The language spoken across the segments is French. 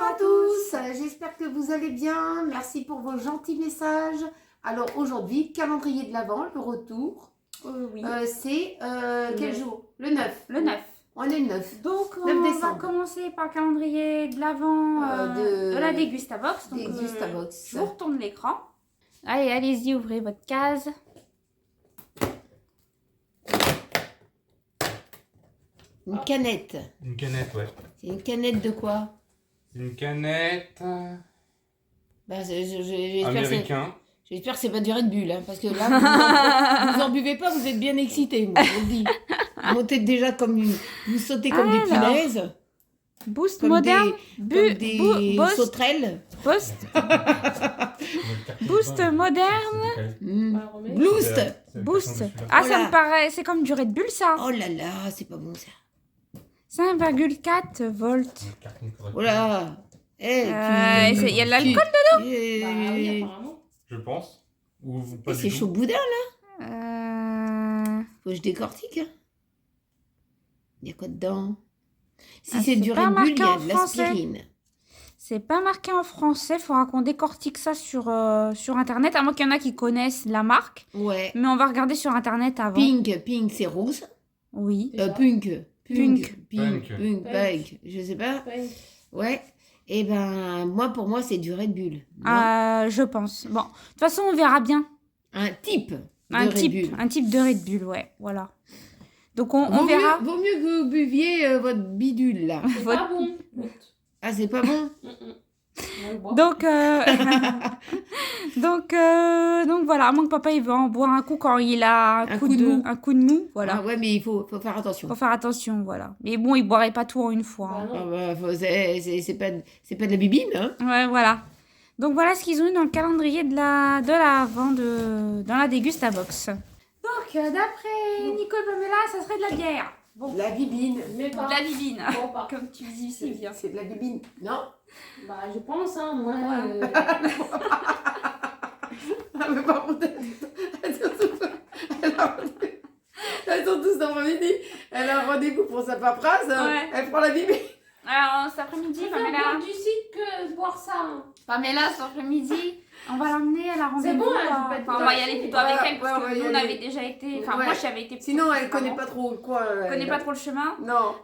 à tous, j'espère que vous allez bien, merci pour vos gentils messages. Alors aujourd'hui, calendrier de l'Avent, le retour, Oui. c'est quel jour? Le 9. Le 9. On est le 9. Donc 9 on va décembre. commencer par le calendrier de l'Avent de la Dégustabox. Donc Dégustabox. je vous retourne l'écran. Allez, allez-y, ouvrez votre case. Une canette. Une canette, ouais. C'est une canette de quoi? C'est une canette Bah, j'espère américain. que c'est pas du Red Bull, hein, parce que là, vous en buvez pas, vous êtes bien excités, moi, je vous le dis. Vous montez déjà comme vous sautez comme des punaises, Boost comme moderne. des Boost. sauterelles. Boost moderne. Boost. Boost. Ah, ça Voilà. me paraît, c'est comme du Red Bull ça. Oh là là, c'est pas bon ça. 5,4 volts. Oh là. Il y a de l'alcool dedans. Oui, apparemment. Je pense. Ou pas C'est du chaud tout. boudin là. Faut que je décortique. Hein. Il y a quoi dedans? Si Ah, c'est du pas Red Bull, il y marqué a en de français. l'aspirine. C'est pas marqué en français, il faudra qu'on décortique ça sur internet, à moins qu'il y en a qui connaissent la marque. Ouais. Mais on va regarder sur internet avant. Pink, c'est rose. Oui. C'est ça. Punk. Punk. Je sais pas. Ouais. Et ben, pour moi, c'est du Red Bull. Non. Je pense. Bon, de toute façon, on verra bien. Un type de Un Red Bull. type de Red Bull, ouais, voilà. Donc on Vaut verra. Vaut mieux que vous buviez votre bidule, là. C'est pas bon. Ah, c'est pas bon? On le boit. Donc, donc voilà, à moins que papa il veut en boire un coup quand il a Un coup de mou. un coup de mou, voilà. Ah ouais, mais il faut faire attention. Faut faire attention, voilà. Mais bon, il boirait pas tout en une fois. Bah Hein. non. Ah bah, c'est pas de la bibine, hein? Ouais, voilà. Donc voilà ce qu'ils ont eu dans le calendrier de l'Avent dans la Dégustabox. Donc d'après Nicole Pamela, ça serait de la bière. Bon, La bibine. Mais pas. de la bibine, Bon, pas. comme tu dis si bien. C'est de la bibine. Non? Bah, je pense, hein, moi. Ah, mais par contre, elles sont tous dans mon midi. Elle a un rendez-vous pour sa paperasse. Hein. Ouais. Elle prend la bibine. Alors cet après-midi, Je préfère boire du site que boire ça. Hein. Pamela, cet après-midi, on va l'emmener, elle a rendez-vous. bon, elle peut pas être on va y aller plutôt avec elle parce Ouais, on va que y nous on aller. avait déjà été. Enfin, Ouais. moi j'y avais été. Sinon, elle avant. connaît pas trop quoi. Elle connaît pas trop le chemin. Non.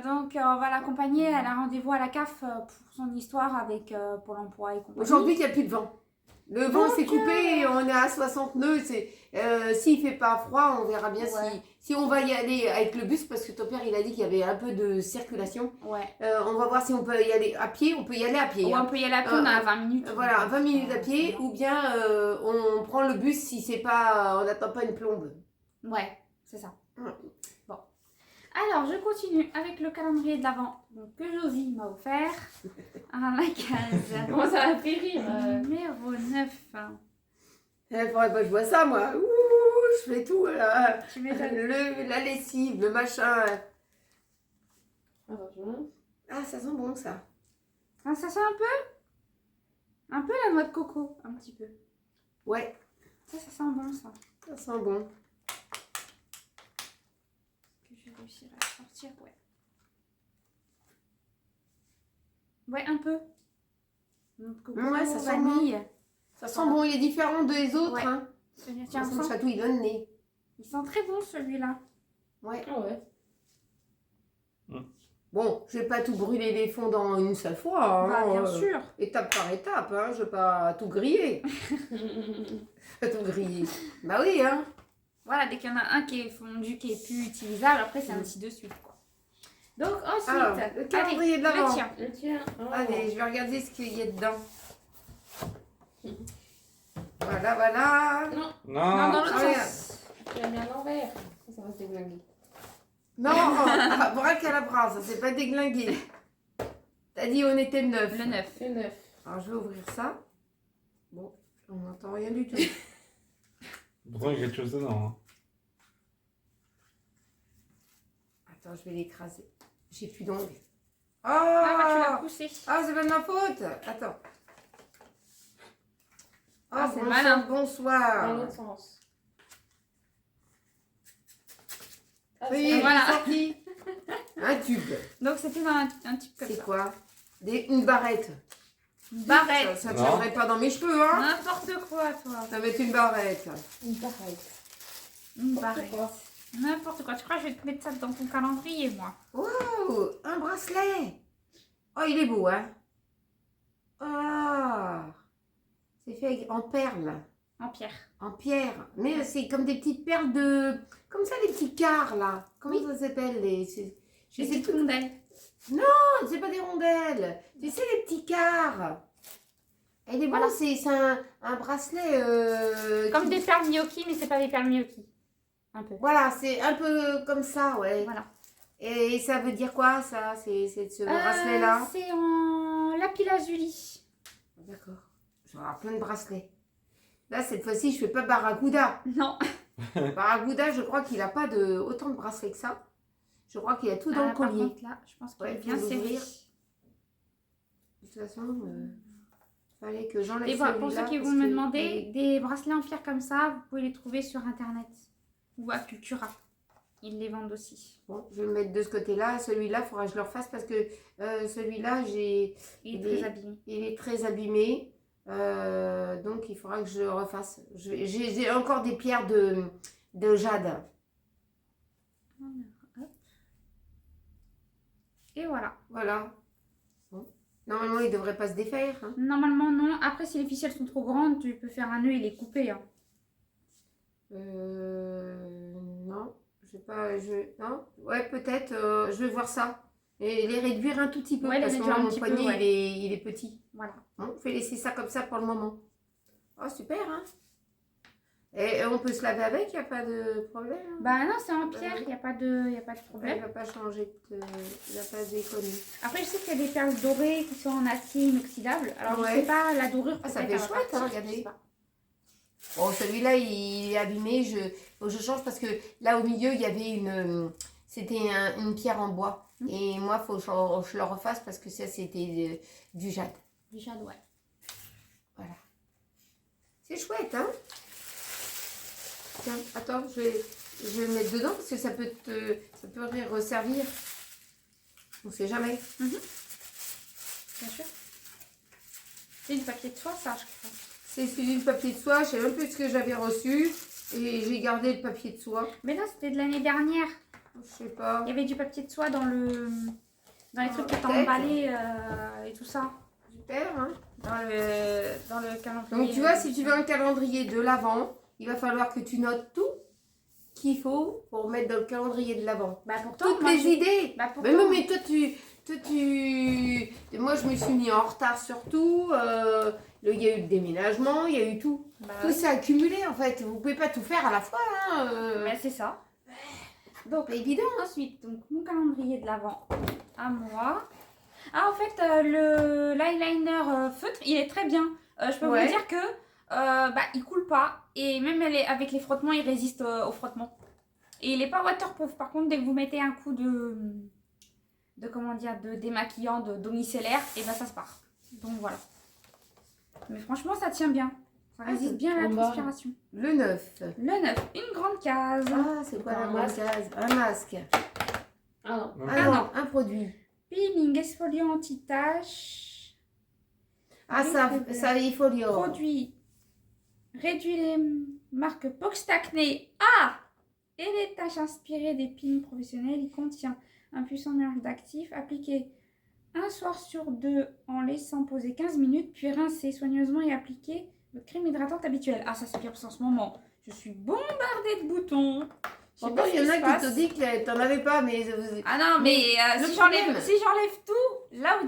Donc on va l'accompagner. Elle a rendez-vous à la CAF pour son histoire avec Pôle emploi et compagnie. Aujourd'hui, il n'y a plus de vent. Le vent s'est coupé et on est à 60 nœuds. S'il fait pas froid, on verra bien Ouais. si on va y aller avec le bus parce que ton père il a dit qu'il y avait un peu de circulation. Ouais. On va voir si on peut y aller à pied. On peut y aller à pied. Ou hein. on peut y aller à pied, on a 20 minutes. Voilà, 20 minutes à pied ou bien on prend le bus si c'est pas, on n'attend pas une plombe. Ouais, c'est ça. Ouais. Bon. Alors, je continue avec le calendrier de l'Avent que Josie m'a offert à la case. Comment ça va fait rire Numéro 9. Il faudrait pas que je vois ça moi. Ouh, je fais tout là. Tu m'étonnes. La lessive, le machin. Attention. Ah, ça sent bon ça. Ah, ça sent un peu la noix de coco, un petit peu. Ouais, Ça sent bon, ça. ça sent bon. Que je vais réussir à sortir, ouais. Ouais, un peu. Noix de coco, Ouais, ça sent vanille. Ça sent bon, il est différent des autres. Ouais. Hein. Tiens, Ça me sent. chatouille le nez. Il sent très bon, celui-là. Ouais. Ah ouais. Bon, je vais pas tout brûler les fonds dans une seule fois. Hein. Bah, bien sûr. Étape par étape, hein. Je vais pas tout griller. Tout griller. Bah oui, hein. Voilà, dès qu'il y en a un qui est fondu, qui est plus utilisable, après c'est un petit de suite, quoi. Donc ensuite, Alors, le calendrier de l'Avent. le tien. Le tien. Oh. Allez, je vais regarder ce qu'il y a dedans. Voilà, voilà. Non, Non, dans l'autre Ah, regarde. sens. tu l'as mis à l'envers. Ça va se déglinguer. Non, braque à la bras, ça c'est pas déglingué. T'as dit on était le 9. Le 9. Le 9. Alors je vais ouvrir ça. Bon, on n'entend rien du tout. Pourtant, il y a quelque chose dedans. Hein. Attends, je vais l'écraser. J'ai plus d'ongles. Oh, Ah, bah, tu l'as poussé. Ah, c'est pas de ma faute. Attends. Oh, Ah, c'est bonsoir, malin. Dans bonsoir. l'autre sens. Ah, Oui, ça- Voilà. c'est sorti. Un tube. Donc c'était dans un type comme C'est ça. quoi? Une barrette. Une barrette. Ça ne Non. tiendrait pas dans mes cheveux, hein. N'importe quoi, toi. Ça va être une barrette. Une barrette. Une barrette. N'importe quoi. Tu crois que je vais te mettre ça dans ton calendrier, moi? Oh, un bracelet. Oh, il est beau, hein. Ah, c'est fait en perles, En pierre. en pierre. Mais c'est comme des petites perles de... Comme ça, les petits quarts, là. Comment ça s'appelle je Des sais petites plus. rondelles. Non, c'est pas des rondelles. Tu sais, les petits quarts. Elle est Voilà. bon, c'est un bracelet... Comme qui- des perles gnocchi, mais c'est pas des perles gnocchi. Un peu. Voilà, c'est un peu comme ça, ouais. Voilà. Et ça veut dire quoi, ça, c'est ce bracelet-là? C'est en lapis lazuli. D'accord. Je vais avoir plein de bracelets. Là, cette fois-ci, je fais pas Barracuda. Non. Barracuda, je crois qu'il a pas autant de bracelets que ça. Je crois qu'il a tout dans le Par collier. contre, là, je pense qu'il Ouais, est bien faut serré. l'ouvrir. De toute façon, fallait que j'enlève Et voilà, pour ceux celui-là qui parce vont me que demander, des bracelets en pierre comme ça, vous pouvez les trouver sur internet ou à Cultura. Ils les vendent aussi. Bon, je vais le mettre de ce côté-là. Celui-là, il faudra que je le refasse parce que celui-là, Il est Il très est- abîmé. il est très abîmé. Donc, il faudra que je le refasse. J'ai encore des pierres de jade. Hop. Et voilà. Voilà. Bon. Normalement, il ne devrait pas se défaire. Hein. Normalement, non. Après, si les ficelles sont trop grandes, tu peux faire un nœud et les couper. Hein. Non. Je sais pas. Non. Ouais, peut-être. Je vais voir ça. Et les réduire un tout petit peu. Ouais, les parce que réduire moi, un mon petit peu, poignet, ouais. il est petit. Voilà. Bon, je vais laisser ça comme ça pour le moment. Oh, super, hein. Et on peut se laver avec, il n'y a pas de problème. Hein. Bah non, c'est en pierre, il n'y a pas de Elle problème. va pas changer, il va pas déconner. Après, je sais qu'il y a des perles dorées qui sont en acier inoxydable. Alors, Ouais. je sais pas, la dorure, Ah, ça peut-être, fait elle va chouette, hein, partir, regardez. je sais pas. Bon, celui-là, il est abîmé. Faut que je change parce que là, au milieu, il y avait c'était une pierre en bois. Et moi, il faut que je le refasse parce que ça, c'était du jade. Du jade, ouais. Voilà. C'est chouette, hein? Tiens, attends, je vais le mettre dedans parce que ça peut resservir. On sait jamais. Bien sûr. C'est du papier de soie, ça, je crois. C'est du papier de soie. Je sais même plus ce que j'avais reçu. Et j'ai gardé le papier de soie. Mais non, c'était de l'année dernière. Je sais pas. Il y avait du papier de soie dans les trucs que t'as peut-être. emballés et tout ça. Super, hein? Dans le calendrier. Donc tu vois, si tu veux un calendrier de l'Avent, il va falloir que tu notes tout qu'il faut pour mettre dans le calendrier de l'Avent. Bah pourtant, Toutes moi, les idées. Bah pourtant. Mais toi, moi, je me suis mis en retard sur tout. Il y a eu le déménagement, il y a eu tout. Bah, Tout oui. s'est accumulé, en fait. Vous pouvez pas tout faire à la fois. Hein, Bah, c'est ça. donc, pas évident. Ensuite, donc mon calendrier de l'Avent à moi. Ah, en fait, l'eyeliner feutre, il est très bien. Je peux Ouais. vous dire que il coule pas. Et même avec les frottements, il résiste au frottement. Et il est pas waterproof. Par contre, dès que vous mettez un coup de démaquillant, d'eau micellaire, et ben ça se part. Donc voilà. Mais franchement, ça tient bien. Ça résiste bien à la en bas. transpiration. Le 9. Le 9, une grande case. Ah, c'est quoi la grande case? Un masque. Ah non. Ah non, un produit. Peeling exfoliant anti-tache. Ah, ça il faut lire. Produit réduit les marques Pox-Acné. Ah! Et les taches inspirées des peelings professionnels. Il contient un puissant mélange d'actifs appliqué un soir sur deux en laissant poser 15 minutes, puis rincer soigneusement et appliquer votre crème hydratante habituelle. Ah, ça c'est bien parce qu'en ce moment, je suis bombardée de boutons. Je sais Pourtant, pas il ce y en qui a se qui passe. te disent que t'en avais pas, mais... Ah non, mais le si problème- j'enlève tout, là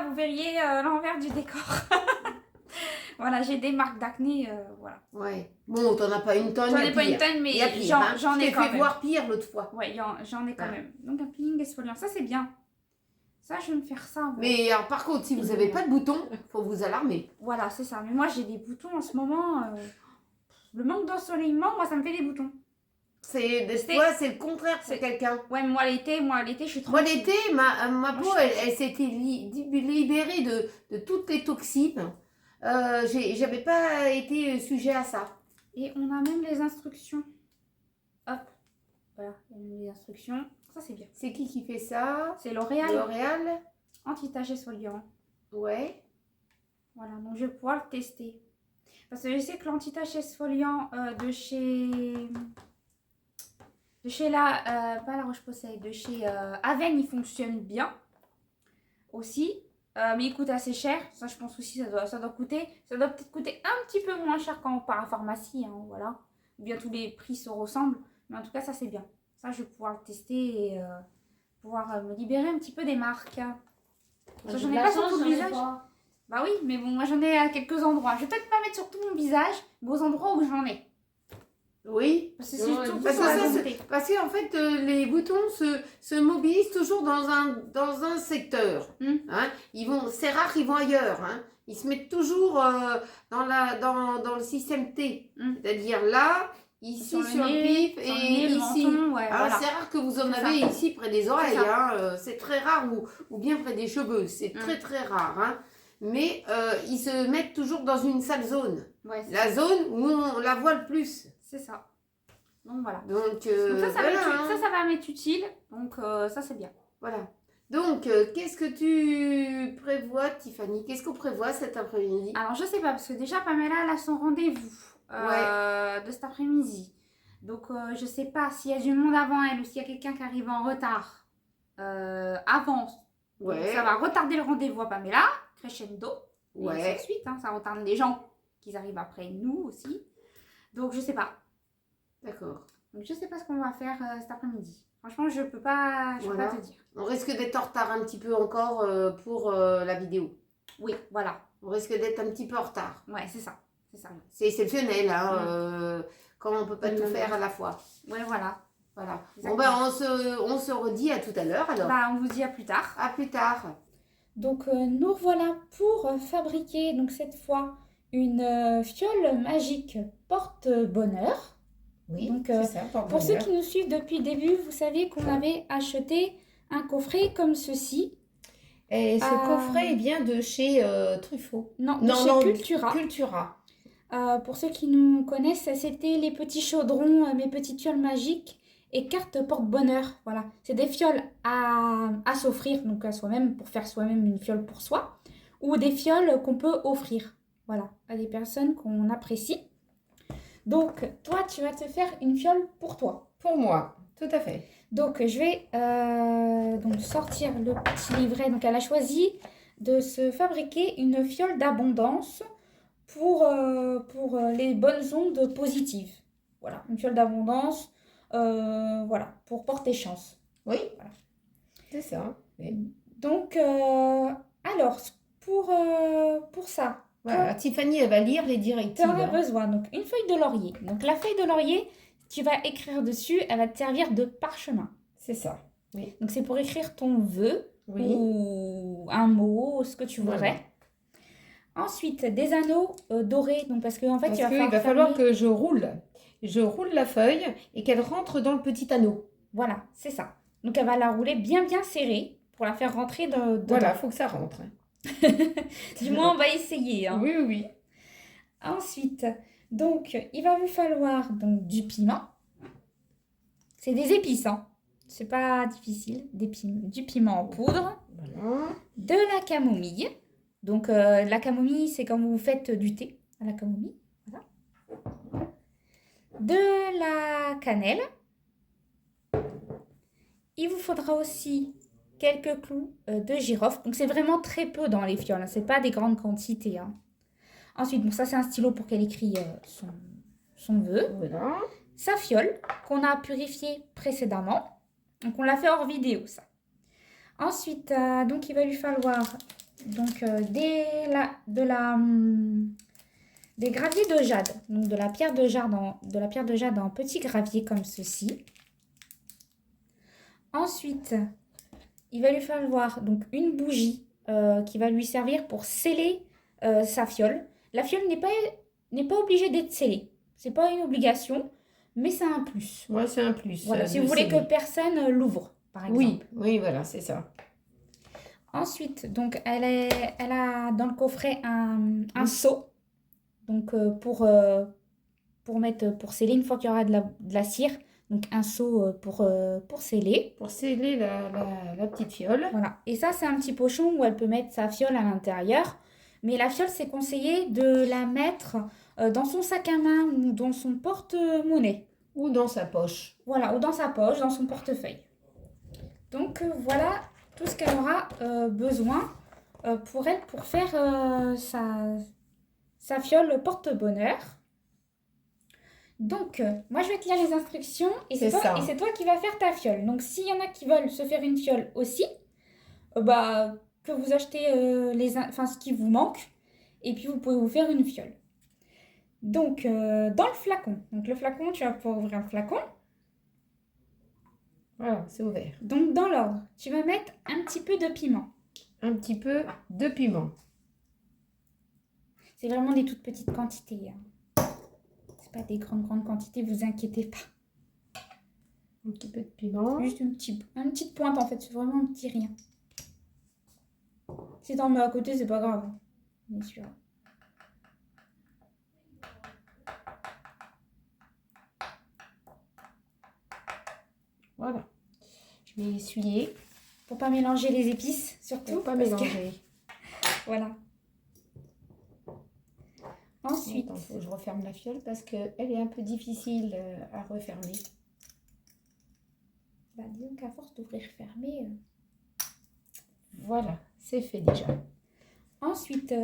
vous verriez l'envers du décor. Voilà, j'ai des marques d'acné, voilà. Ouais. Bon, t'en as pas une tonne. J'en il y a ai pas une pire. tonne, mais Il y a pire, j'en hein. j'en Je ai t'ai quand fait même. voir pire l'autre fois. Ouais, j'en ai quand Ah. même. Donc un peeling exfoliant, ça c'est bien. Ça, je vais me faire ça. Ouais. Mais alors, par contre, si vous n'avez pas de boutons, faut vous alarmer. Voilà, c'est ça. Mais moi, j'ai des boutons en ce moment. Le manque d'ensoleillement, moi, ça me fait des boutons. Toi, c'est le contraire pour c'est- quelqu'un. Ouais, mais moi, l'été, je suis Moi, tranquille. l'été, ma peau, je elle s'était libérée de toutes les toxines. J'avais pas été sujet à ça. Et on a même les instructions. Hop. Voilà, il y a même les instructions. Ça, c'est bien. C'est qui fait ça? C'est L'Oréal. L'Oréal. anti-tache exfoliant. Ouais. Voilà, donc je vais pouvoir le tester. Parce que je sais que l'anti-tache exfoliant de chez... pas la Roche-Posay, de chez Aven, il fonctionne bien aussi. Mais il coûte assez cher. Ça, je pense aussi, ça doit coûter. Ça doit peut-être coûter un petit peu moins cher quand on part à la pharmacie, hein, voilà. Ou bien tous les prix se ressemblent. Mais en tout cas, ça, c'est bien. Ça, je vais pouvoir le tester et pouvoir me libérer un petit peu des marques. Ça, j'en ai pas sur tout le visage. Bah oui, mais bon, moi, j'en ai à quelques endroits. Je vais peut-être pas mettre sur tout mon visage, mais aux endroits où j'en ai. Oui. Parce que c'est surtout Parce sur la que volonté. parce qu'en fait, les boutons se mobilisent toujours dans un secteur. Hein. C'est rare qu'ils vont ailleurs. Hein. Ils se mettent toujours dans le système T. C'est-à-dire là, ici sur le pif et ici. Menton, ouais, Alors, voilà. c'est rare que vous en avez ici près des oreilles. Hein. C'est très rare ou bien près des cheveux. C'est très très rare. Hein. Mais ils se mettent toujours dans une sale zone. Ouais, la zone où on la voit le plus. C'est ça. Donc voilà. Donc, ça va m'être utile. Donc ça, c'est bien. Voilà. Donc, qu'est-ce que tu prévois, Tiffany? Qu'est-ce qu'on prévoit cet après-midi? Alors, je sais pas, parce que déjà, Pamela, elle a son rendez-vous de cet après-midi. Donc, je sais pas s'il y a du monde avant elle ou s'il y a quelqu'un qui arrive en retard avant. Ouais. Donc, ça va retarder le rendez-vous à Pamela, crescendo. Ouais. Et ainsi de suite, hein, ça retarde les gens qui arrivent après nous aussi. Donc, je sais pas. D'accord. Donc, je sais pas ce qu'on va faire cet après-midi. Franchement, je peux pas te dire. On risque d'être en retard un petit peu encore pour la vidéo. Oui, voilà. On risque d'être un petit peu en retard. Ouais, c'est ça. C'est ça. C'est exceptionnel, hein, quand on peut pas tout faire à la fois. Ouais, voilà. Voilà. Exactement. Bon, ben, on se redit à tout à l'heure, alors. Bah, on vous dit à plus tard. À plus tard. Donc, nous voilà pour fabriquer, donc cette fois, une fiole magique porte-bonheur. Oui, donc, c'est ça, pour ceux qui nous suivent depuis le début, vous savez qu'on avait acheté un coffret comme ceci. Et ce coffret vient de chez Truffaut. Non, chez Cultura. Cultura. Pour ceux qui nous connaissent, c'était les petits chaudrons, mes petites fioles magiques et cartes porte-bonheur. Voilà, c'est des fioles à s'offrir, donc à soi-même, pour faire soi-même une fiole pour soi, ou des fioles qu'on peut offrir, voilà, à des personnes qu'on apprécie. Donc, toi, tu vas te faire une fiole pour toi. Pour moi, tout à fait. Donc, je vais donc sortir le petit livret. Donc, elle a choisi de se fabriquer une fiole d'abondance pour les bonnes ondes positives. Voilà, une fiole d'abondance, voilà, pour porter chance. Oui, voilà. C'est ça. Oui. Donc, alors, pour ça, voilà, Tiffany, elle va lire les directives. tu auras besoin donc une feuille de laurier. Donc, la feuille de laurier, tu vas écrire dessus, elle va te servir de parchemin. C'est ça. Oui. Donc, c'est pour écrire ton vœu ou un mot, ce que tu voudrais. Voilà. Ensuite, des anneaux dorés. Donc, parce qu'en fait, il va falloir que je roule la feuille et qu'elle rentre dans le petit anneau. Voilà, c'est ça. Donc, elle va la rouler bien serrée pour la faire rentrer dedans. Voilà, il faut que ça rentre. Du moins, on va essayer. Hein. Oui. Ensuite, donc, il va vous falloir donc, du piment. C'est des épices, hein. C'est pas difficile. Du piment en poudre. Voilà. De la camomille. Donc, la camomille, c'est quand vous faites du thé à la camomille. Voilà. De la cannelle. Il vous faudra aussi quelques clous de girofle. Donc, c'est vraiment très peu dans les fioles. Hein. Ce n'est pas des grandes quantités. Hein. Ensuite, bon, ça, c'est un stylo pour qu'elle écrit son vœu. Voilà. Sa fiole qu'on a purifiée précédemment. Donc, on l'a fait hors vidéo, ça. Ensuite, donc, il va lui falloir donc, des graviers de jade. Donc, de la pierre de jade en petits graviers comme ceci. Ensuite, il va lui falloir donc, une bougie qui va lui servir pour sceller sa fiole. La fiole n'est pas obligée d'être scellée. Ce n'est pas une obligation, mais c'est un plus. Ouais, c'est un plus. Voilà, si vous voulez que personne l'ouvre, par exemple. Oui, voilà, c'est ça. Ensuite, donc, elle a dans le coffret un seau. Donc, pour sceller une fois qu'il y aura de la cire. Donc un seau pour sceller. Pour sceller la petite fiole. Voilà. Et ça, c'est un petit pochon où elle peut mettre sa fiole à l'intérieur. Mais la fiole, c'est conseillé de la mettre dans son sac à main ou dans son porte-monnaie. Ou dans sa poche. Voilà, ou dans sa poche, dans son portefeuille. Donc voilà tout ce qu'elle aura besoin pour elle pour faire sa fiole porte-bonheur. Donc, moi je vais te lire les instructions et c'est toi qui vas faire ta fiole. Donc s'il y en a qui veulent se faire une fiole aussi, que vous achetez ce qui vous manque et puis vous pouvez vous faire une fiole. Donc dans le flacon, tu vas pouvoir ouvrir le flacon. Voilà, c'est ouvert. Donc dans l'ordre, tu vas mettre un petit peu de piment. Un petit peu de piment. C'est vraiment des toutes petites quantités. C'est pas des grandes quantités, vous inquiétez pas. Un petit peu de piment. Juste une petite pointe en fait, c'est vraiment un petit rien. Si t'en mets à côté, c'est pas grave. Bien sûr. Voilà. Je vais essuyer. Pour pas mélanger les épices, surtout. Pour pas mélanger. Voilà. Ensuite, il faut que je referme la fiole parce qu'elle est un peu difficile à refermer. Disons qu'à force d'ouvrir fermer. Voilà, c'est fait déjà. Ensuite,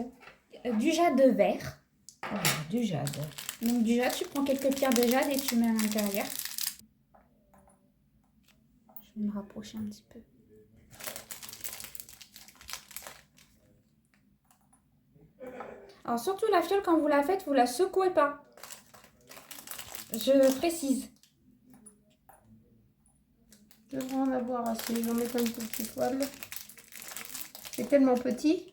du jade vert. Voilà, du jade. Donc du jade, tu prends quelques pierres de jade et tu mets à l'intérieur. Je vais me rapprocher un petit peu. Alors surtout la fiole, quand vous la faites, vous la secouez pas. Je précise. Je devrais en avoir assez. Je vais en mettre un tout petit poil. C'est tellement petit.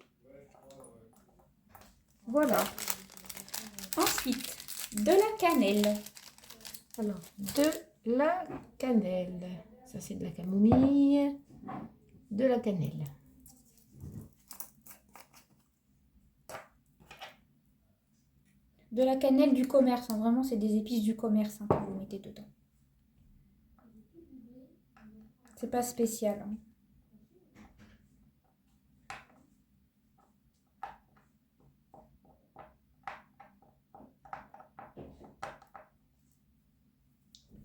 Voilà. Ensuite, de la cannelle. Alors, de la cannelle. Ça, c'est de la camomille. De la cannelle. De la cannelle du commerce. Vraiment, c'est des épices du commerce que vous mettez dedans. C'est pas spécial.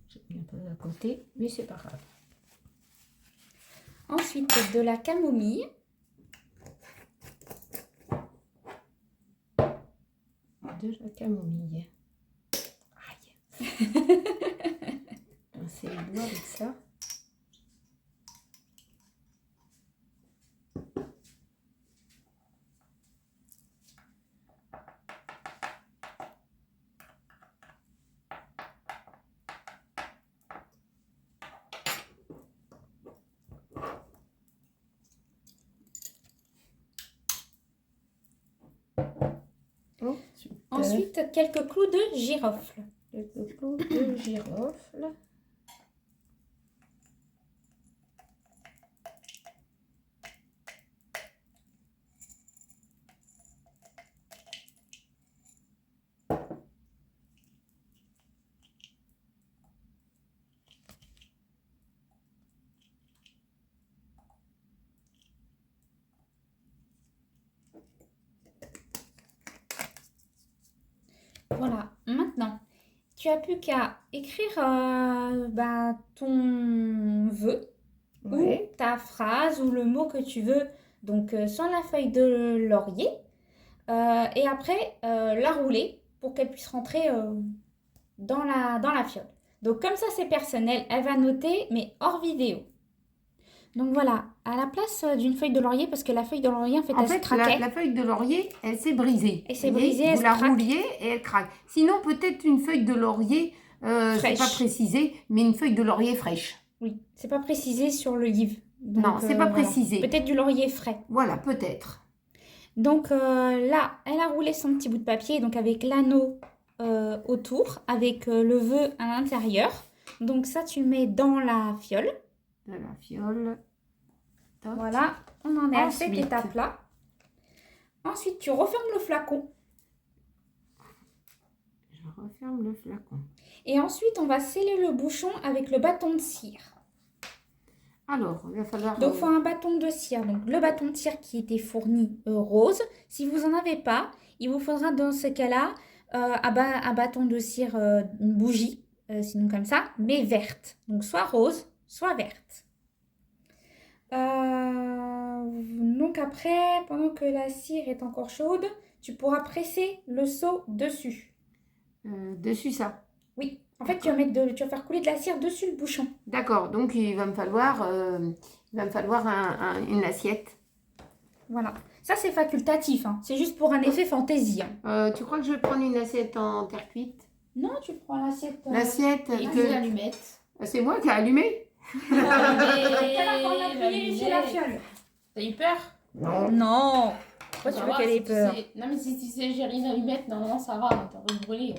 J'ai mis un peu à côté, mais c'est pas grave. Ensuite, de la camomille. De la camomille. Aïe. Pincer les doigts avec ça. Oh, ensuite, quelques clous de girofle. Quelques clous de girofle. Voilà, maintenant, tu as plus qu'à écrire ton vœu, Ouais. ou ta phrase, ou le mot que tu veux, donc sur la feuille de laurier, et après la rouler pour qu'elle puisse rentrer dans la fiole. Donc comme ça c'est personnel, elle va noter, mais hors vidéo. Donc voilà, à la place d'une feuille de laurier, parce que la feuille de laurier, en fait, elle se craquait. La feuille de laurier, elle s'est brisée. Elle s'est brisée, elle vous se la craque. rouliez et elle craque. Sinon, peut-être une feuille de laurier, c'est Fraîche. pas précisé, mais une feuille de laurier fraîche. Oui, c'est pas précisé sur le livre. Donc, Non, c'est pas voilà. précisé. Peut-être du laurier frais. Voilà, peut-être. Donc là, elle a roulé son petit bout de papier, donc avec l'anneau autour, avec le vœu à l'intérieur. Donc ça, tu le mets dans la fiole. De la fiole. Toc. Voilà, on en est à cette Ensuite. étape-là. Ensuite, tu refermes le flacon. Je referme le flacon. Et ensuite, on va sceller le bouchon avec le bâton de cire. Alors, il va falloir... Donc, il faut un bâton de cire. Donc, le bâton de cire qui était fourni rose. Si vous n'en avez pas, il vous faudra dans ce cas-là un bâton de cire, une bougie, sinon comme ça, mais verte. Donc, soit rose, soit verte. Donc après, pendant que la cire est encore chaude, tu pourras presser le seau dessus. dessus ça. Oui, en fait, tu vas faire couler de la cire dessus le bouchon. D'accord, donc il va me falloir une assiette. Voilà. Ça, c'est facultatif, hein. C'est juste pour un effet fantaisie, hein. Tu crois que je vais prendre une assiette en terre cuite? Non, tu prends l'assiette. L'assiette Et que... une allumette. C'est moi qui ai allumé? Quelle appuyé sur la fiole. T'as eu peur? Non. Non. Pourquoi tu Ça veux va, qu'elle ait si tu peur? sais- Non, mais si tu sais gérer une allumette, normalement ça va, t'aurais brûlé.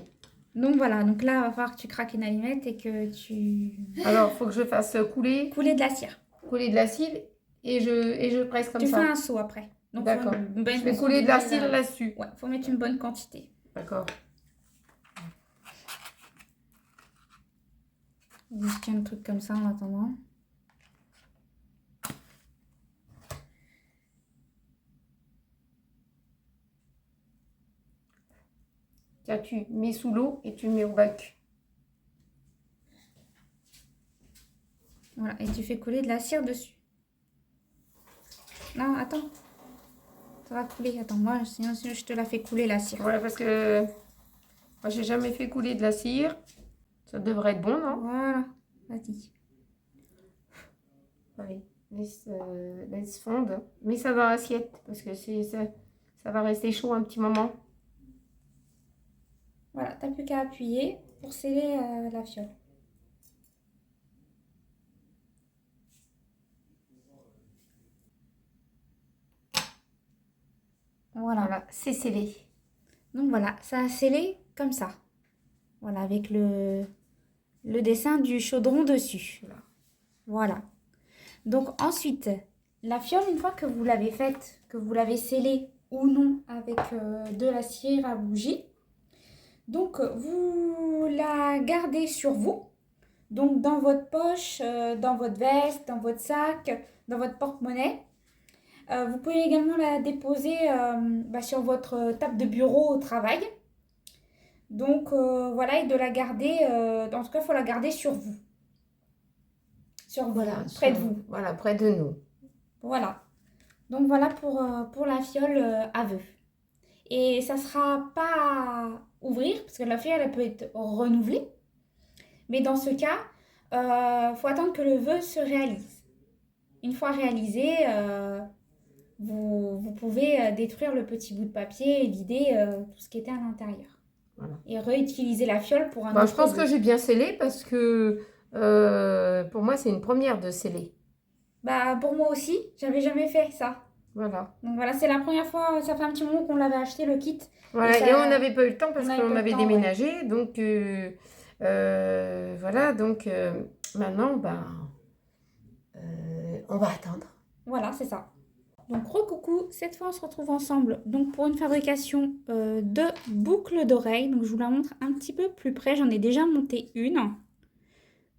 Donc voilà, donc là, il va falloir que tu craques une allumette et que tu... Alors, il faut que je fasse couler couler de la cire. de l'acide et je presse comme Tu ça. fais un seau après. Donc, D'accord. faut une bonne- Je vais couler de l'acide là-dessus. Ouais, faut mettre une bonne quantité. D'accord. Je tiens le truc comme ça en attendant. Tiens, tu mets sous l'eau et tu le mets au bac. Voilà, et tu fais couler de la cire dessus. Non, attends. Ça va couler. Attends, moi, sinon je te la fais couler la cire. Voilà, parce que moi, j'ai jamais fait couler de la cire. Ça devrait être bon, non? Voilà, vas-y. Allez, laisse fondre. Mets ça dans l'assiette parce que ça va rester chaud un petit moment. Voilà, t'as plus qu'à appuyer pour sceller la fiole. Voilà. Voilà, c'est scellé. Donc voilà, ça a scellé comme ça. Voilà, avec le dessin du chaudron dessus. Voilà. Donc ensuite, la fiole, une fois que vous l'avez faite, que vous l'avez scellée ou non avec de la cire à bougie, donc vous la gardez sur vous. Donc dans votre poche, dans votre veste, dans votre sac, dans votre porte-monnaie. Vous pouvez également la déposer sur votre table de bureau au travail. Donc voilà, et de la garder, en tout cas, il faut la garder sur vous. Sur vous, Voilà, près de vous. Voilà, près de nous. Voilà. Donc voilà pour la fiole à vœux. Et ça ne sera pas à ouvrir, parce que la fiole, elle peut être renouvelée. Mais dans ce cas, faut attendre que le vœu se réalise. Une fois réalisé, vous pouvez détruire le petit bout de papier et vider tout ce qui était à l'intérieur. Voilà. Et réutiliser la fiole pour un Bah, autre je pense vœu. que j'ai bien scellé parce que pour moi, c'est une première de sceller. Bah, pour moi aussi, j'avais jamais fait ça. Voilà. Donc voilà, c'est la première fois, ça fait un petit moment qu'on l'avait acheté le kit. Voilà, Et ça- et on n'avait pas eu le temps parce on avait qu'on pas le avait temps, déménagé. Donc, voilà. Donc, maintenant, ben, on va attendre. Voilà, c'est ça. Donc recoucou, cette fois on se retrouve ensemble donc pour une fabrication de boucles d'oreilles. Donc je vous la montre un petit peu plus près, j'en ai déjà monté une,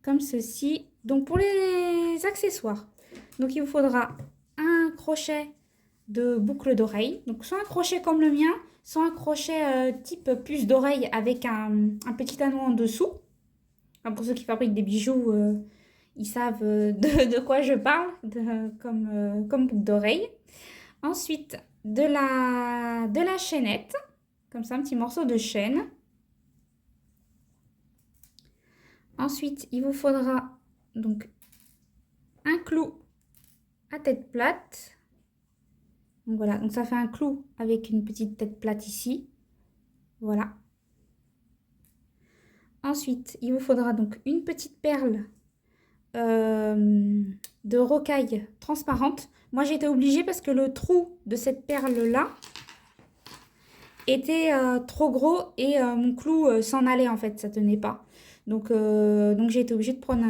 comme ceci. Donc pour les accessoires, donc il vous faudra un crochet de boucle d'oreille. Donc soit un crochet comme le mien, soit un crochet type puce d'oreille avec un petit anneau en dessous. Enfin, pour ceux qui fabriquent des bijoux, ils savent de quoi je parle, comme boucle d'oreille. Ensuite, de la chaînette, comme ça, un petit morceau de chaîne. Ensuite, il vous faudra donc un clou à tête plate. Donc voilà, donc ça fait un clou avec une petite tête plate ici. Voilà. Ensuite, il vous faudra donc une petite perle de rocaille transparente. Moi j'ai été obligée parce que le trou de cette perle là était trop gros et mon clou s'en allait en fait, ça tenait pas. Donc j'ai été obligée de prendre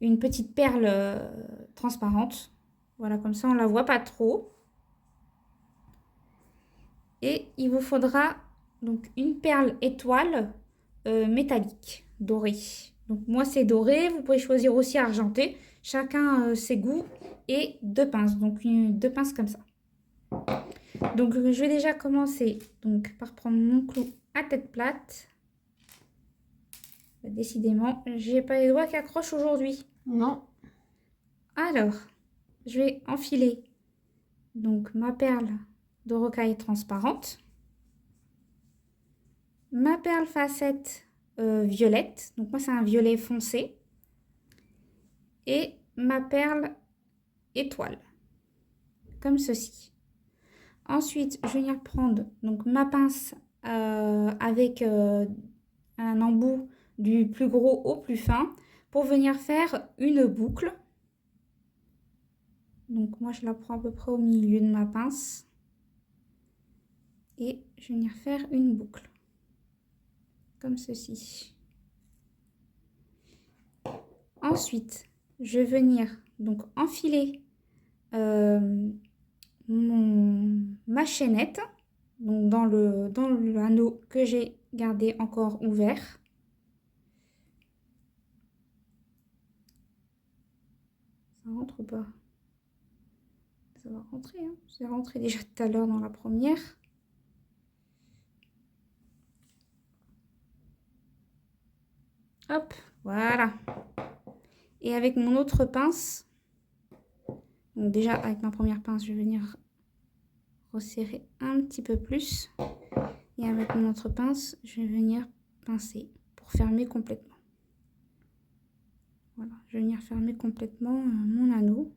une petite perle transparente. Voilà, comme ça on la voit pas trop. Et il vous faudra donc une perle étoile métallique, doré. Donc moi c'est doré, vous pouvez choisir aussi argenté. Chacun ses goûts et 2 pinces, donc 2 pinces comme ça. Donc je vais déjà commencer donc, par prendre mon clou à tête plate. Décidément, j'ai pas les doigts qui accrochent aujourd'hui. Non. Alors, je vais enfiler donc ma perle de rocaille transparente, ma perle facette violette, donc moi c'est un violet foncé, et ma perle étoile, comme ceci. Ensuite, je vais venir prendre donc, ma pince avec un embout du plus gros au plus fin pour venir faire une boucle. Donc moi je la prends à peu près au milieu de ma pince et je vais venir faire une boucle comme ceci. Ensuite je vais venir donc enfiler ma chaînette donc dans l'anneau que j'ai gardé encore ouvert. Ça rentre ou pas? Ça va rentrer, hein. C'est rentré déjà tout à l'heure dans la première. Hop, voilà. Et avec mon autre pince, donc déjà avec ma première pince, je vais venir resserrer un petit peu plus. Et avec mon autre pince, je vais venir pincer pour fermer complètement. Voilà, je vais venir fermer complètement mon anneau.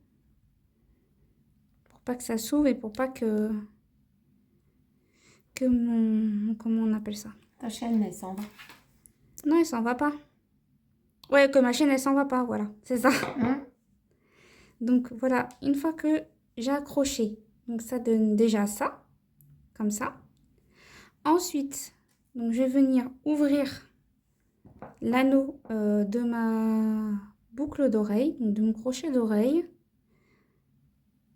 Pour pas que ça s'ouvre et pour pas que mon... Comment on appelle ça? Ta chaîne, elle s'en va. Non, elle s'en va pas. Ouais, que ma chaîne, elle s'en va pas, voilà. C'est ça. Donc, voilà. Une fois que j'ai accroché, donc ça donne déjà ça. Comme ça. Ensuite, donc je vais venir ouvrir l'anneau de ma boucle d'oreille, donc de mon crochet d'oreille.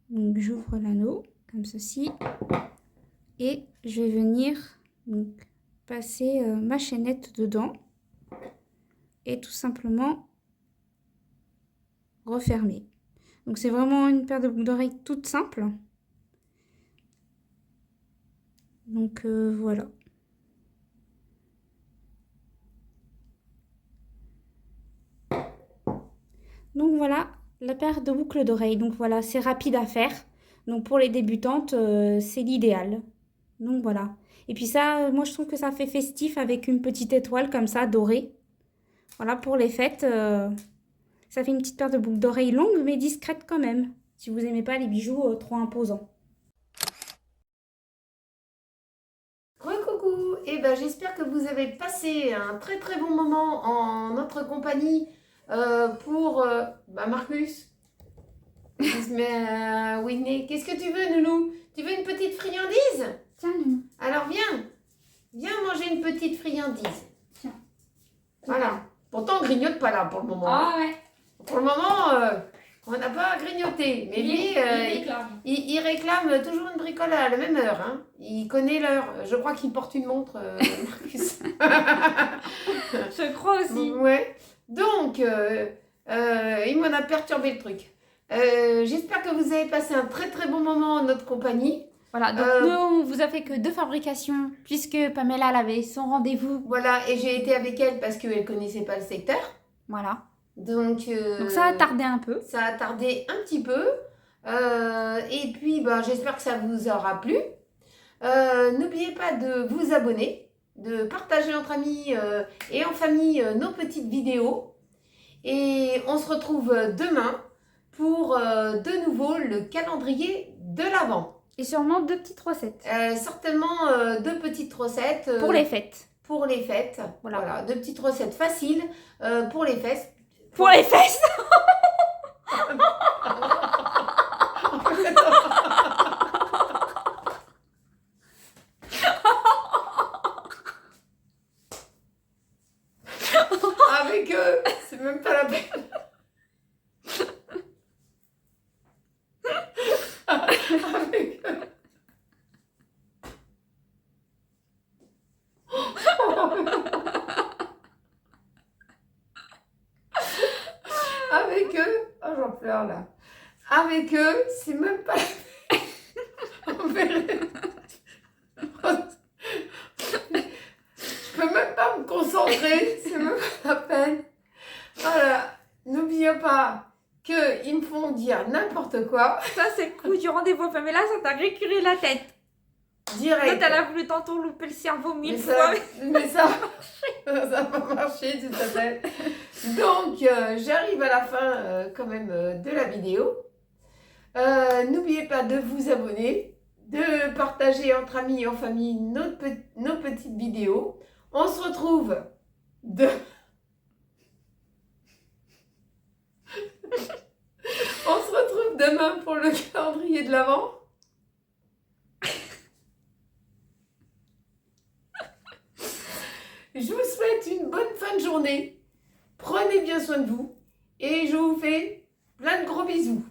Donc j'ouvre l'anneau comme ceci et je vais venir donc, passer ma chaînette dedans et tout simplement refermer. Donc c'est vraiment une paire de boucles d'oreilles toute simple. Donc voilà. Donc voilà la paire de boucles d'oreilles. Donc voilà, c'est rapide à faire. Donc pour les débutantes, c'est l'idéal. Donc voilà. Et puis ça, moi je trouve que ça fait festif avec une petite étoile comme ça, dorée. Voilà, pour les fêtes, ça fait une petite paire de boucles d'oreilles longues mais discrètes quand même. Si vous n'aimez pas les bijoux trop imposants. Coucou, et ben j'espère que vous avez passé un très très bon moment en notre compagnie pour Marcus. Mais Whitney, qu'est-ce que tu veux, Nounou? Tu veux une petite friandise? Tiens, Nounou. Alors viens manger une petite friandise. Tiens. Voilà. Pourtant on grignote pas là pour le moment. Ah ouais. Pour le moment, on n'a pas grignoté. Mais lui, il réclame toujours une bricole à la même heure. Hein. Il connaît l'heure. Je crois qu'il porte une montre, Marcus. Je crois aussi. Ouais. Donc, il m'en a perturbé le truc. J'espère que vous avez passé un très très bon moment en notre compagnie. Voilà, donc nous, on vous a fait que 2 fabrications, puisque Pamela elle avait son rendez-vous. Voilà, et j'ai été avec elle parce qu'elle ne connaissait pas le secteur. Voilà. Donc Ça a tardé un peu. Ça a tardé un petit peu. Et puis, j'espère que ça vous aura plu. N'oubliez pas de vous abonner, de partager entre amis et en famille nos petites vidéos. Et on se retrouve demain pour de nouveau le calendrier de l'Avent. Et sûrement 2 petites recettes. Certainement 2 petites recettes. Pour les fêtes. Pour les fêtes. Voilà, 2 petites recettes faciles pour les fesses. Pour les fesses. Avec eux, c'est même pas la peine. Avec eux. fleurs là. Avec eux, c'est même pas la peine. On verrait. Je peux même pas me concentrer, c'est même pas la peine. Voilà, n'oubliez pas qu'ils me font dire n'importe quoi. Ça, c'est le coup du rendez-vous. Enfin, mais là, ça t'a récuré la tête. Toi, Direct. t'as là voulu tantôt louper le cerveau Mais 1000 ça, fois. mais ça n'a pas marché, tout à fait. Donc, j'arrive à la fin quand même de la vidéo. N'oubliez pas de vous abonner, de partager entre amis et en famille nos petites vidéos. On se retrouve demain pour le calendrier de l'Avent. Je vous souhaite une bonne fin de journée. Prenez bien soin de vous et je vous fais plein de gros bisous.